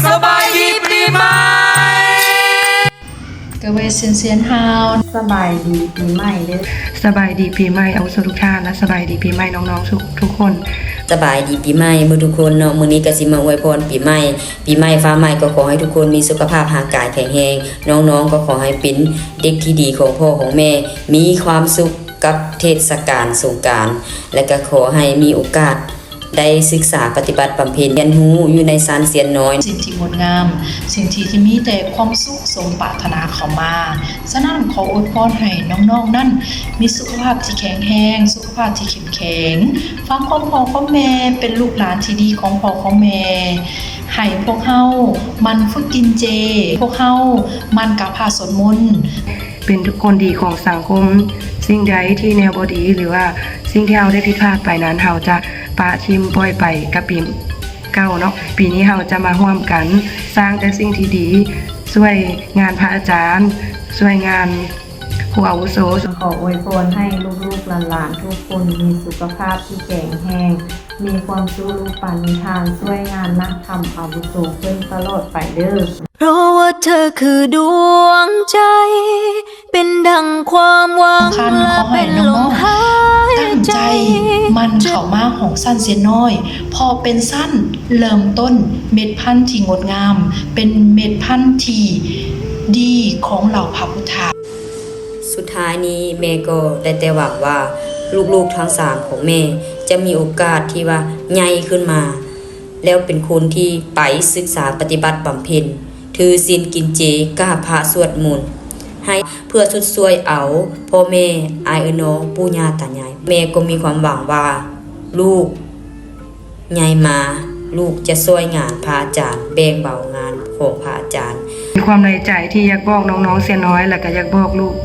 สบายดีปีใหม่各位新鲜好สบายดีปีใหม่เด้อสบายดีปีใหม่เอาสุทุกท่านและสบายดีปีใหม่น้องๆทุกคนสบายดีปีใหม่มื้อทุกคนเนาะมื้อนี้ก็สิมาอวยพรปีใหม่ฟ้าใหม่ก็ขอให้ทุกคนมีสุขภาพร่างกายแข็งแรงน้องๆก็ขอให้เป็นเด็กที่ดีของพ่อของแม่มีความสุขกับเทศกาลสงกรานต์และก็ขอให้มีโอกาสได้ศึกษาปฏิบัติบำเพ็ญเรียนรู้อยู่ในศาลเสียนน้อยสิ่งที่งดงามสิ่งที่มีแต่ความสุขสมปรารถนาเข้ามาฉะนั้นขออวยพรให้น้องๆนั่นมีสุขภาพที่แข็งแรงสุขภาพที่เข้มแข็งฟังความพ่อของแม่เป็นลูกหลานที่ดีของพ่อของแม่ให้พวกเฮามันฝึกกินเจพวกเฮามันกะพาสวดมนต์เป็นทุกคนดีของสังคมสิ่งใดที่แนวบ่ดีหรือว่าสิ่งที่เราได้ผิดพลาดไปนั้นเราจะปะทิมปล่อยไปกับปีเก่าเนาะปีนี้เราจะมาร่วมกันสร้างแต่สิ่งที่ดีช่วยงานพระอาจารย์ช่วยงานผู้อาวุโสขออวยพรให้ลูกๆหลานๆทุกคนมีสุขภาพที่แข็งแรงมีความสุขลูกปานนิทานช่วยงานนักธรรมอาวุโสเพิ่นตลอดไปเด้อเพราะว่าเธอคือดวงใจเป็นดังความหวังและเป็นลมหายใจมันเข้ามาของสั้นเสียน้อยพอเป็นสั้นเริ่มต้นเม็ดพันธุ์ที่งดงามเป็นเม็ดพันธุ์ที่ดีของเหล่าพระพุทธาสุดท้ายนี้แม่ก็ได้แต่หวังว่าลูกๆทั้ง3ของแม่จะมีโอกาสที่ว่าใหญ่ขึ้นมาแล้วเป็นคนที่ไปศึกษาปฏิบัติบำเพ็ญถือศีลกินเจกราบพระสวดมนต์ให้เพื่อสุดช่วยเอาพ่อแม่อายน้องปู่ย่าตายายแม่ก็มีความหวังว่าลูกใหญ่มาลูกจะช่วยงานพระอาจารย์แบ่งเบางานของพระอาจารย์มีความในใจที่อยากบอกน้องๆเสียน้อยแล้วก็อยากบอกลูก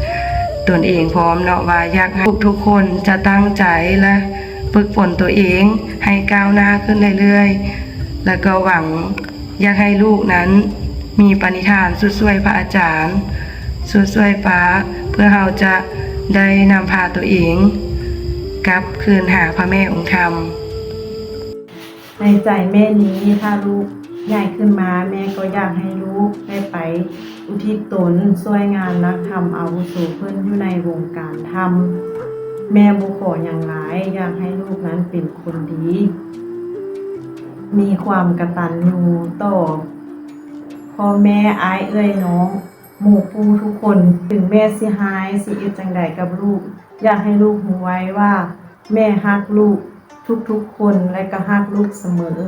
ตนเองพร้อมเนาะว่าอยากให้ทุกคนจะตั้งใจและฝึกฝนตัวเองให้ก้าวหน้าขึ้นเรื่อยๆแล้วก็หวังอยากให้ลูกนั้นมีปณิธานสุดช่วยพระอาจารย์สุดช่วยฟ้าเพื่อเราจะได้นำพาตัวเองกลับคืนหาพระแม่องค์ธรรมในใจแม่นี้ถ้าลูกใหญ่ขึ้นมาแม่ก็อยากให้ลูกได้ไปอุทิศตนช่วยงานนักธรรมอาวุโสเพิ่นอยู่ในวงการธรรมแม่บ่ขออย่างหลายอยากให้ลูกนั้นเป็นคนดีมีความกตัญญูต่อพ่อแม่อ้ายเอ้ยน้องหมู่ปู่ทุกคนถึงแม่สิหายสิเอ็ดจังใดกับลูกอยากให้ลูกรู้ไว้ว่าแม่ฮักลูกทุกๆคนและก็ฮักลูกเสมอ